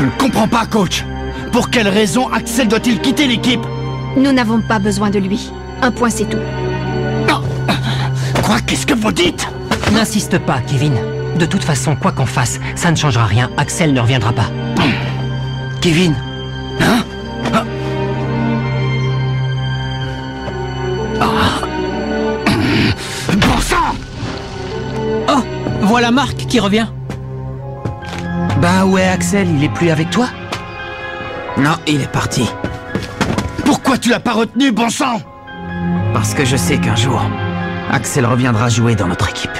Je ne comprends pas, coach. Pour quelle raison Axel doit-il quitter l'équipe? Nous n'avons pas besoin de lui. Un point, c'est tout. Non. Quoi? Qu'est-ce que vous dites? N'insiste pas, Kevin. De toute façon, quoi qu'on fasse, ça ne changera rien. Axel ne reviendra pas. Kevin? Hein? Bon sang! Oh, voilà Marc qui revient. Bah ouais, Axel, il est plus avec toi? Non, il est parti. Pourquoi tu l'as pas retenu, bon sang? Parce que je sais qu'un jour, Axel reviendra jouer dans notre équipe.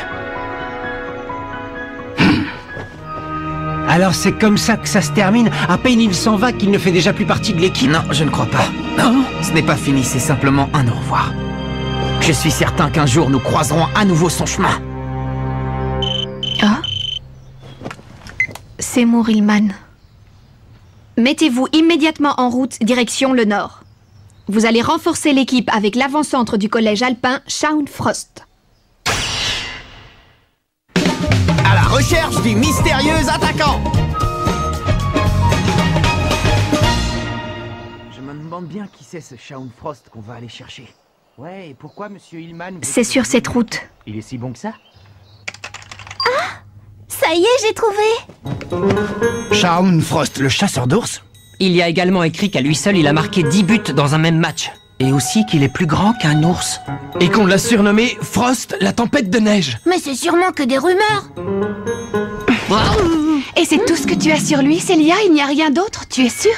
Alors c'est comme ça que ça se termine? À peine il s'en va qu'il ne fait déjà plus partie de l'équipe? Non, je ne crois pas. Non, ce n'est pas fini, c'est simplement un au revoir. Je suis certain qu'un jour nous croiserons à nouveau son chemin. Ah? C'est Morilman. Mettez-vous immédiatement en route direction le nord. Vous allez renforcer l'équipe avec l'avant-centre du collège alpin Shaun Frost. À la recherche du mystérieux attaquant. Je me demande bien qui c'est ce Shaun Frost qu'on va aller chercher. Ouais, et pourquoi Monsieur Hillman... C'est sur cette route. Il est si bon que ça? Ça y est, j'ai trouvé. Shaun Frost, le chasseur d'ours? Il y a également écrit qu'à lui seul, il a marqué 10 buts dans un même match. Et aussi qu'il est plus grand qu'un ours. Et qu'on l'a surnommé Frost, la tempête de neige. Mais c'est sûrement que des rumeurs. Et c'est tout ce que tu as sur lui, Célia? Il n'y a rien d'autre, tu es sûre?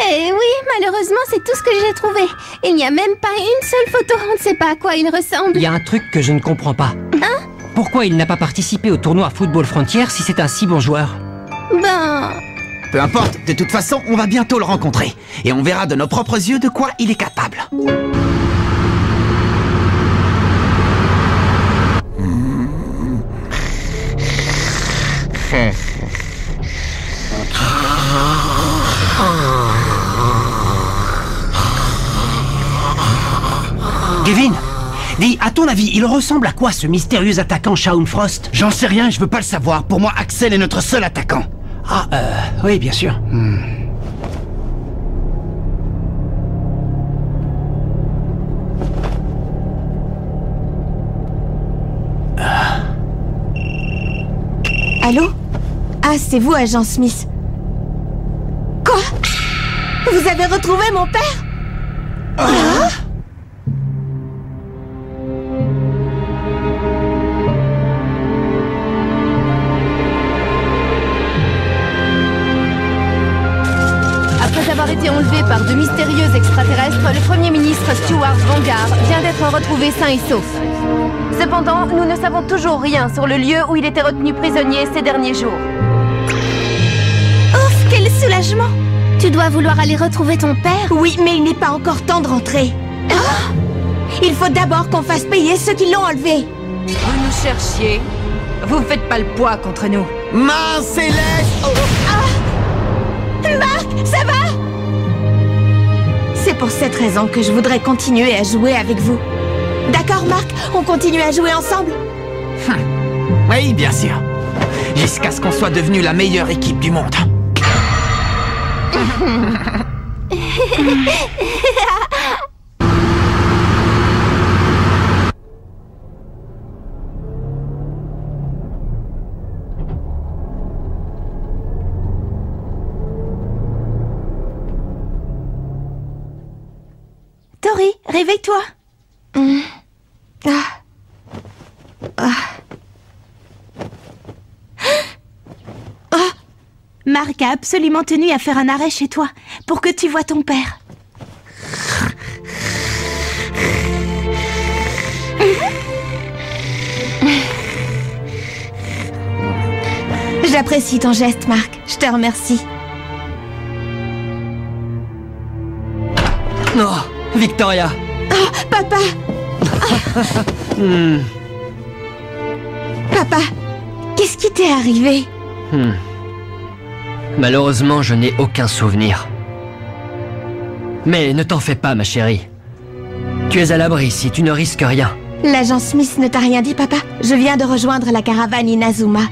Eh oui, malheureusement, c'est tout ce que j'ai trouvé. Il n'y a même pas une seule photo, on ne sait pas à quoi il ressemble. Il y a un truc que je ne comprends pas. Hein? Pourquoi il n'a pas participé au tournoi Football Frontier si c'est un si bon joueur? Ben... Peu importe, de toute façon, on va bientôt le rencontrer. Et on verra de nos propres yeux de quoi il est capable. Kevin, dis, à ton avis, il ressemble à quoi ce mystérieux attaquant Shaun Frost? J'en sais rien, je veux pas le savoir. Pour moi, Axel est notre seul attaquant. Ah, oui, bien sûr. Allô? Ah, c'est vous, agent Smith. Quoi? Vous avez retrouvé mon père? Hein? Après avoir été enlevé par de mystérieux extraterrestres, le Premier ministre Stuart Vanguard vient d'être retrouvé sain et sauf. Cependant, nous ne savons toujours rien sur le lieu où il était retenu prisonnier ces derniers jours. Ouf, quel soulagement! Tu dois vouloir aller retrouver ton père? Oui, mais il n'est pas encore temps de rentrer. Ah! Il faut d'abord qu'on fasse payer ceux qui l'ont enlevé. Vous nous cherchiez. Vous faites pas le poids contre nous. Main céleste! Oh. Marc, ça va? C'est pour cette raison que je voudrais continuer à jouer avec vous. D'accord, Marc? On continue à jouer ensemble? Oui, bien sûr. Jusqu'à ce qu'on soit devenu la meilleure équipe du monde. Tori, réveille-toi. Marc a absolument tenu à faire un arrêt chez toi pour que tu voies ton père. J'apprécie ton geste, Marc. Je te remercie. Oh, Victoria. Oh, papa. Papa, qu'est-ce qui t'est arrivé? Malheureusement, je n'ai aucun souvenir. Mais ne t'en fais pas, ma chérie. Tu es à l'abri si tu ne risques rien. L'agent Smith ne t'a rien dit, papa? Je viens de rejoindre la caravane Inazuma.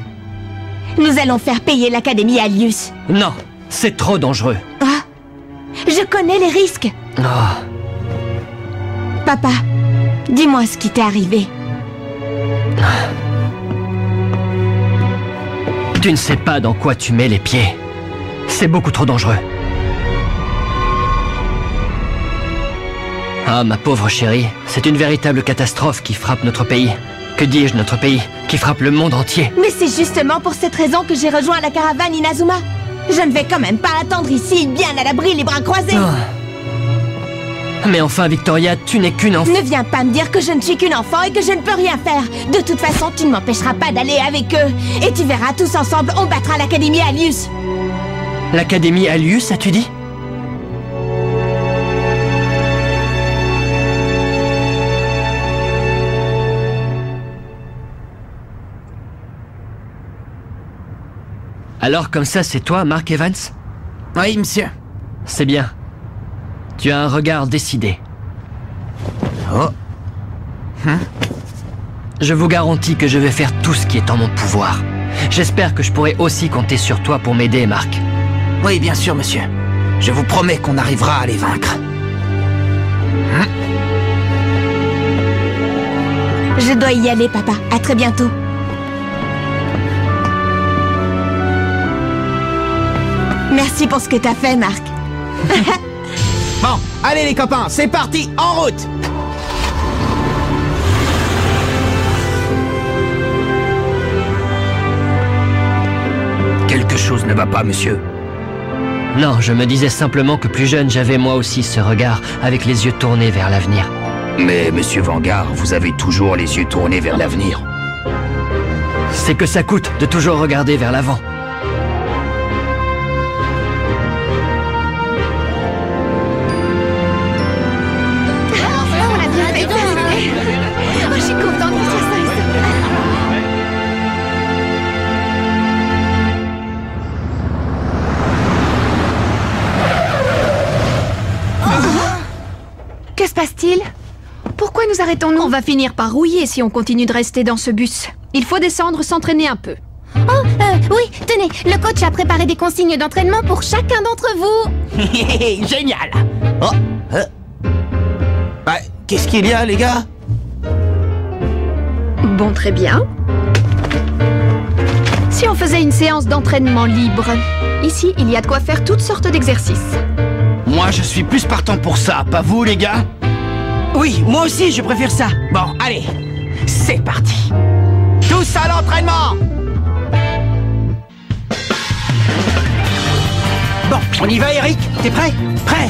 Nous allons faire payer l'académie Alius. Non, C'est trop dangereux. Ah, je connais les risques. Oh. Papa, dis-moi ce qui t'est arrivé. Tu ne sais pas dans quoi tu mets les pieds. C'est beaucoup trop dangereux. Ah, ma pauvre chérie, c'est une véritable catastrophe qui frappe notre pays. Que dis-je, notre pays, qui frappe le monde entier. Mais c'est justement pour cette raison que j'ai rejoint la caravane Inazuma. Je ne vais quand même pas attendre ici, bien à l'abri, les bras croisés. Oh. Mais enfin, Victoria, tu n'es qu'une enfant. Ne viens pas me dire que je ne suis qu'une enfant et que je ne peux rien faire. De toute façon, tu ne m'empêcheras pas d'aller avec eux. Et tu verras, tous ensemble, on battra l'Académie Alius. L'Académie Alius, as-tu dit? Alors comme ça, c'est toi, Mark Evans? Oui, monsieur. C'est bien. Tu as un regard décidé. Oh. Je vous garantis que je vais faire tout ce qui est en mon pouvoir. J'espère que je pourrai aussi compter sur toi pour m'aider, Mark. Oui, bien sûr, monsieur. Je vous promets qu'on arrivera à les vaincre. Je dois y aller, papa. À très bientôt. Merci pour ce que t'as fait, Mark. Bon, allez les copains, c'est parti, en route! Quelque chose ne va pas, monsieur. Non, je me disais simplement que plus jeune, j'avais moi aussi ce regard, avec les yeux tournés vers l'avenir. Mais, monsieur Vanguard, vous avez toujours les yeux tournés vers l'avenir. C'est que ça coûte de toujours regarder vers l'avant. Oh, je suis contente que ce soit ça. Que se passe-t-il? Pourquoi nous arrêtons-nous? On va finir par rouiller si on continue de rester dans ce bus. Il faut descendre, s'entraîner un peu. Oh, oui, tenez, le coach a préparé des consignes d'entraînement pour chacun d'entre vous. Génial! Oh, bah, qu'est-ce qu'il y a, les gars? Bon, très bien. Si on faisait une séance d'entraînement libre, ici, il y a de quoi faire toutes sortes d'exercices. Moi, je suis plus partant pour ça, pas vous, les gars? Oui, moi aussi, je préfère ça. Bon, allez, c'est parti. Tous à l'entraînement! Bon, on y va, Eric? T'es prêt? Prêt!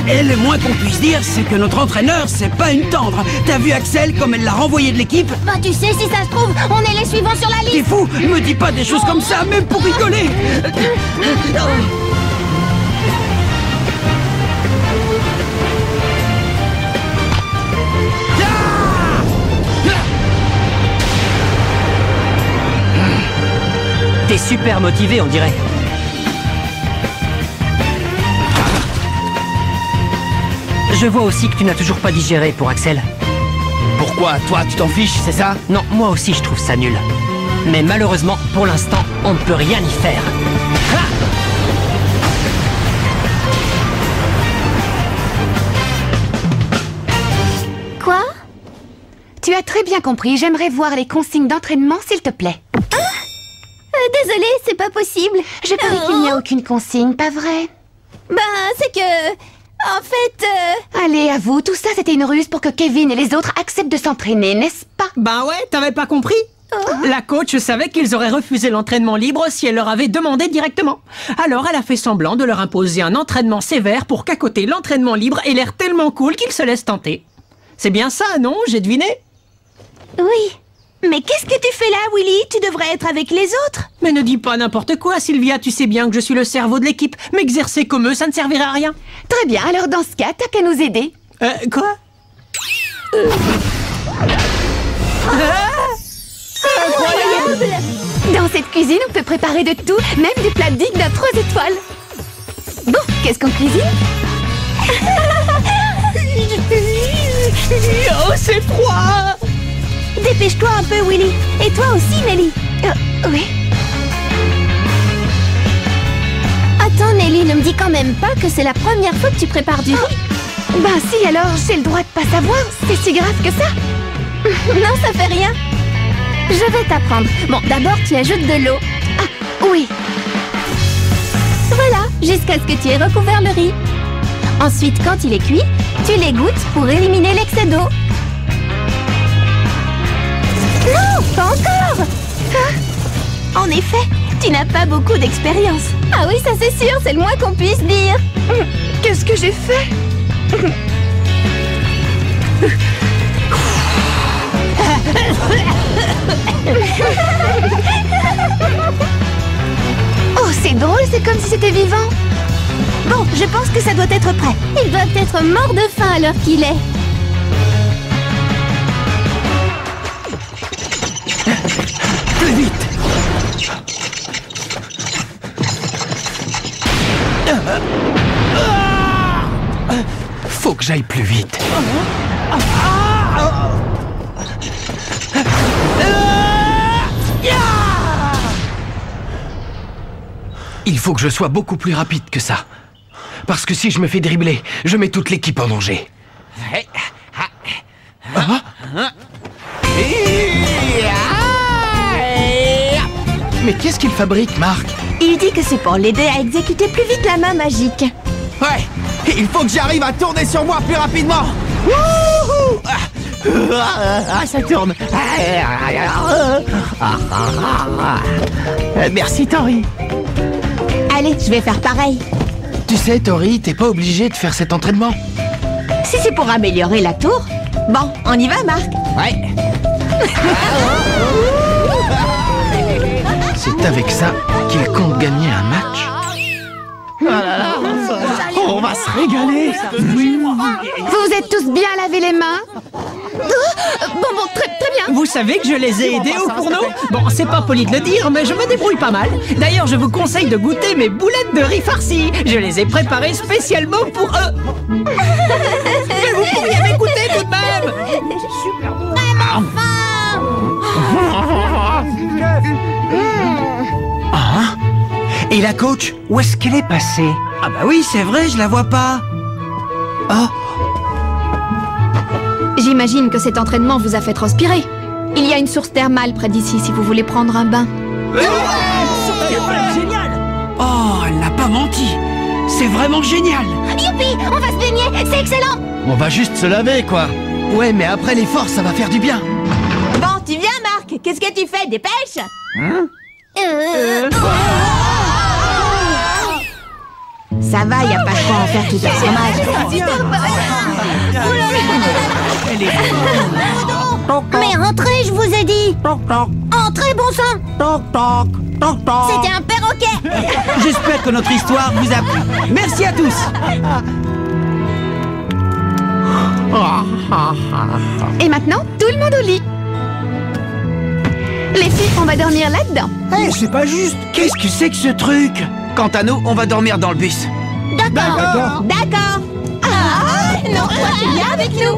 Et le moins qu'on puisse dire, c'est que notre entraîneur, c'est pas une tendre. T'as vu Axel, comme elle l'a renvoyé de l'équipe? Bah tu sais, si ça se trouve, on est les suivants sur la T'es liste. fou? Me dis pas des choses comme ça, même pour rigoler. T'es super motivé, on dirait. Je vois aussi que tu n'as toujours pas digéré pour Axel. Pourquoi? Toi, tu t'en fiches, c'est ça? Non, moi aussi je trouve ça nul. Mais malheureusement, pour l'instant, on ne peut rien y faire. Quoi? Tu as très bien compris, j'aimerais voir les consignes d'entraînement, s'il te plaît. Désolée, c'est pas possible. Je parie qu'il n'y a aucune consigne, pas vrai? Ben, c'est que... En fait... Allez, avoue, tout ça c'était une ruse pour que Kevin et les autres acceptent de s'entraîner, n'est-ce pas? Ben ouais, t'avais pas compris? La coach savait qu'ils auraient refusé l'entraînement libre si elle leur avait demandé directement. Alors elle a fait semblant de leur imposer un entraînement sévère pour qu'à côté l'entraînement libre ait l'air tellement cool qu'ils se laissent tenter. C'est bien ça, non? J'ai deviné? Oui. Mais qu'est-ce que tu fais là, Willy? Tu devrais être avec les autres. Mais ne dis pas n'importe quoi, Sylvia, tu sais bien que je suis le cerveau de l'équipe. M'exercer comme eux, ça ne servirait à rien. Très bien, alors dans ce cas, t'as qu'à nous aider. Quoi? Incroyable! Dans cette cuisine, on peut préparer de tout, même des plats dignes d'un 3 étoiles. Bon, qu'est-ce qu'on cuisine? Oh, c'est froid! Dépêche-toi un peu, Willy. Et toi aussi, Nelly. Oui. Attends, Nelly, ne me dis quand même pas que c'est la première fois que tu prépares du riz. Bah si, alors j'ai le droit de pas savoir. C'est si grave que ça? Non, ça fait rien. Je vais t'apprendre. Bon, d'abord, tu ajoutes de l'eau. Ah, oui. Voilà, jusqu'à ce que tu aies recouvert le riz. Ensuite, quand il est cuit, tu l'égouttes pour éliminer l'excès d'eau. Non, pas encore! En effet, tu n'as pas beaucoup d'expérience. Ah oui, ça c'est sûr, c'est le moins qu'on puisse dire. Qu'est-ce que j'ai fait? Oh, c'est drôle, c'est comme si c'était vivant. Bon, je pense que ça doit être prêt. Ils doivent être morts de faim à l'heure qu'il est. Plus vite! Faut que j'aille plus vite. Il faut que je sois beaucoup plus rapide que ça. Parce que si je me fais dribbler, je mets toute l'équipe en danger. Mais qu'est-ce qu'il fabrique, Marc? Il dit que c'est pour l'aider à exécuter plus vite la main magique. Ouais, il faut que j'arrive à tourner sur moi plus rapidement. Wouhou! Ça tourne. Merci, Tori. Allez, je vais faire pareil. Tu sais, Tori, t'es pas obligé de faire cet entraînement. Si c'est pour améliorer la tour. Bon, on y va, Marc. Ouais. C'est avec ça qu'il compte gagner un match. On va se régaler. Vous vous êtes tous bien lavé les mains? Bon, très bien. Vous savez que je les ai aidés au fourneau? Bon, c'est pas poli de le dire, mais je me débrouille pas mal. D'ailleurs, je vous conseille de goûter mes boulettes de riz farcies. Je les ai préparées spécialement pour eux. Mais vous pourriez m'écouter tout de même. Et la coach, où est-ce qu'elle est passée? Ah bah oui, c'est vrai, je la vois pas. Oh, J'imagine que cet entraînement vous a fait transpirer. Il y a une source thermale près d'ici si vous voulez prendre un bain. Génial. Oh, elle n'a pas menti. C'est vraiment génial. Youpi, on va se baigner, c'est excellent. On va juste se laver, quoi. Ouais, mais après l'effort, ça va faire du bien. Bon, tu viens, Marc. Qu'est-ce que tu fais? Dépêche. Ça va, y a pas de quoi en faire tout un fromage. Mais entrez, je vous ai dit. Entrez, bon sang. C'était un perroquet. J'espère que notre histoire vous a plu. Merci à tous. Et maintenant, tout le monde au lit. Les filles, on va dormir là-dedans. Eh, c'est pas juste. Qu'est-ce que c'est que ce truc? quant à nous, on va dormir dans le bus. D'accord. D'accord. Ah, non, toi tu viens avec nous.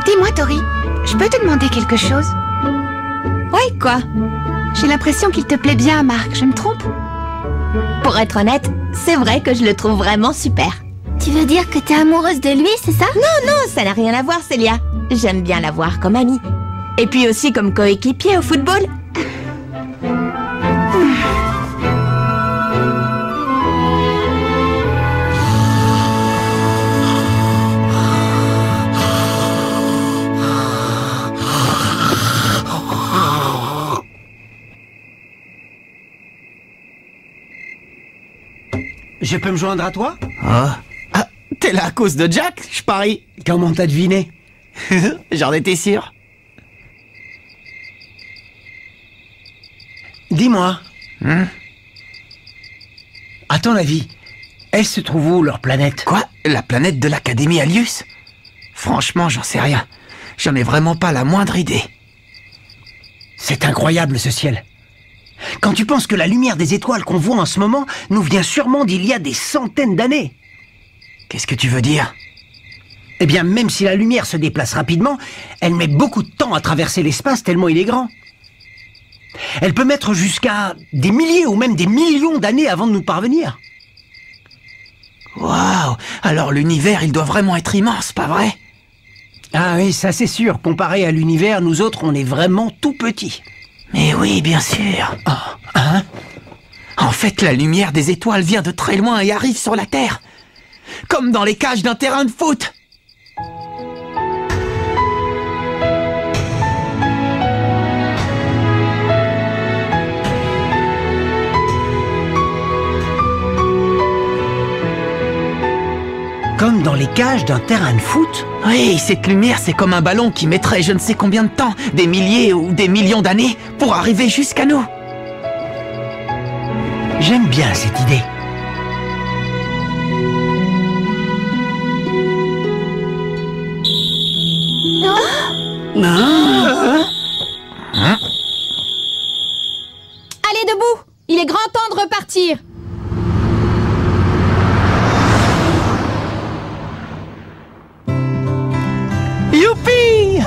Dis-moi, Tori, je peux te demander quelque chose? Ouais, quoi? J'ai l'impression qu'il te plaît bien, Marc, je me trompe? Pour être honnête, c'est vrai que je le trouve vraiment super. Tu veux dire que t'es amoureuse de lui, c'est ça? Non, non, ça n'a rien à voir, Célia. J'aime bien la voir comme amie. Et puis aussi comme coéquipier au football. Je peux me joindre à toi? Ah, t'es là à cause de Jack, je parie. Comment t'as deviné? J'en étais sûr. Dis-moi. À ton avis, elle se trouve où, leur planète? Quoi? La planète de l'Académie Alius? Franchement, j'en sais rien. J'en ai vraiment pas la moindre idée. C'est incroyable ce ciel. Quand tu penses que la lumière des étoiles qu'on voit en ce moment nous vient sûrement d'il y a des centaines d'années. Qu'est-ce que tu veux dire? Eh bien, même si la lumière se déplace rapidement, elle met beaucoup de temps à traverser l'espace tellement il est grand. Elle peut mettre jusqu'à des milliers ou même des millions d'années avant de nous parvenir. Waouh! Alors l'univers, il doit vraiment être immense, pas vrai? Ah oui, ça c'est sûr. Comparé à l'univers, nous autres, on est vraiment tout petits. Mais oui, bien sûr. Oh, hein? En fait, la lumière des étoiles vient de très loin et arrive sur la Terre. Comme dans les cages d'un terrain de foot. Comme dans les cages d'un terrain de foot? Oui, cette lumière, c'est comme un ballon qui mettrait je ne sais combien de temps, des milliers ou des millions d'années, pour arriver jusqu'à nous. J'aime bien cette idée. Allez, debout! Il est grand temps de repartir! Youpi!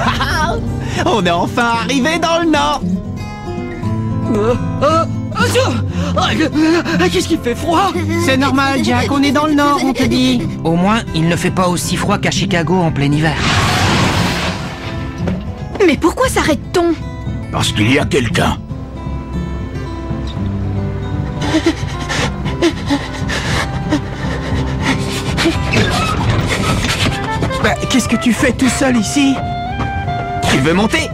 On est enfin arrivé dans le Nord. Qu'est-ce qu'il fait froid? C'est normal, Jack, on est dans le Nord, on te dit. Au moins, il ne fait pas aussi froid qu'à Chicago en plein hiver. Mais pourquoi s'arrête-t-on? Parce qu'il y a quelqu'un. Bah, qu'est-ce que tu fais tout seul ici? Tu veux monter?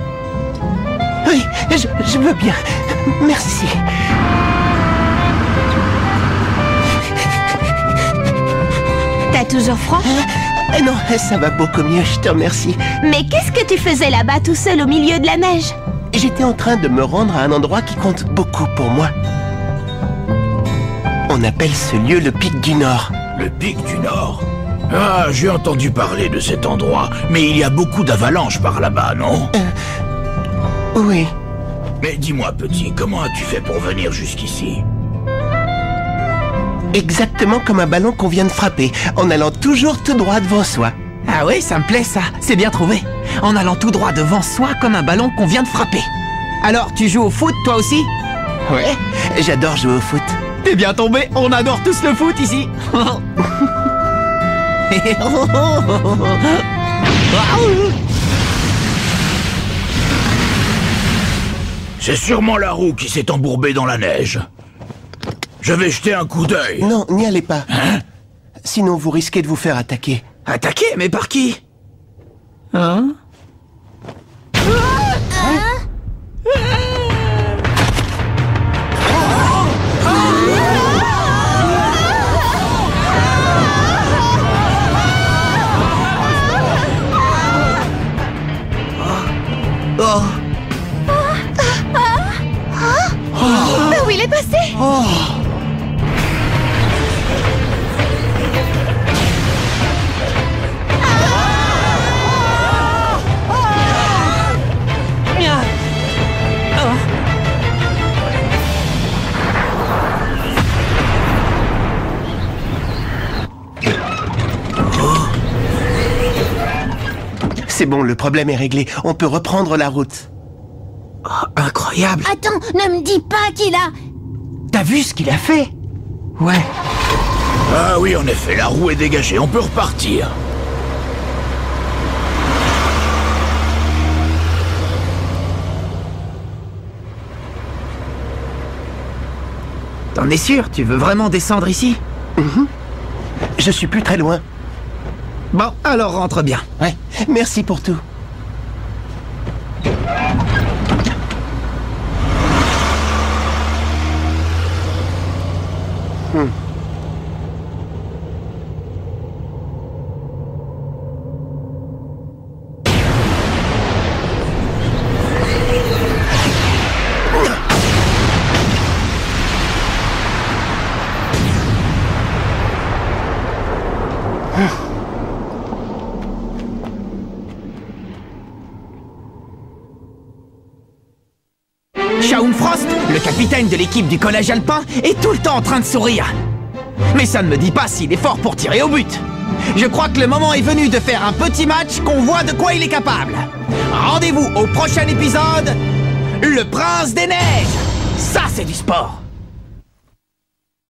Oui, je veux bien. Merci. T'as toujours froid? Non, ça va beaucoup mieux, je te remercie. Mais qu'est-ce que tu faisais là-bas tout seul au milieu de la neige? J'étais en train de me rendre à un endroit qui compte beaucoup pour moi. On appelle ce lieu le Pic du Nord. Le Pic du Nord? Ah, j'ai entendu parler de cet endroit, mais il y a beaucoup d'avalanches par là-bas, non? Oui. Mais dis-moi, petit, comment as-tu fait pour venir jusqu'ici? Exactement comme un ballon qu'on vient de frapper, en allant toujours tout droit devant soi. Ah oui, ça me plaît ça, c'est bien trouvé. En allant tout droit devant soi comme un ballon qu'on vient de frapper. Alors, tu joues au foot toi aussi? Ouais, j'adore jouer au foot. T'es bien tombé, on adore tous le foot ici. C'est sûrement la roue qui s'est embourbée dans la neige. Je vais jeter un coup d'œil. Non, n'y allez pas. Hein? Sinon, vous risquez de vous faire attaquer. Attaquer? Mais par qui? Hein? Où il est passé? C'est bon, le problème est réglé. On peut reprendre la route. Oh, incroyable. Attends, ne me dis pas qu'il a... T'as vu ce qu'il a fait? Ouais. Ah oui, en effet, la roue est dégagée, on peut repartir. T'en es sûr? Tu veux vraiment descendre ici? Je suis plus très loin. Bon, alors rentre bien. Ouais, merci pour tout. Shaun Frost, le capitaine de l'équipe du collège alpin, est tout le temps en train de sourire. Mais ça ne me dit pas s'il est fort pour tirer au but. Je crois que le moment est venu de faire un petit match qu'on voit de quoi il est capable. Rendez-vous au prochain épisode, le Prince des Neiges. Ça, c'est du sport.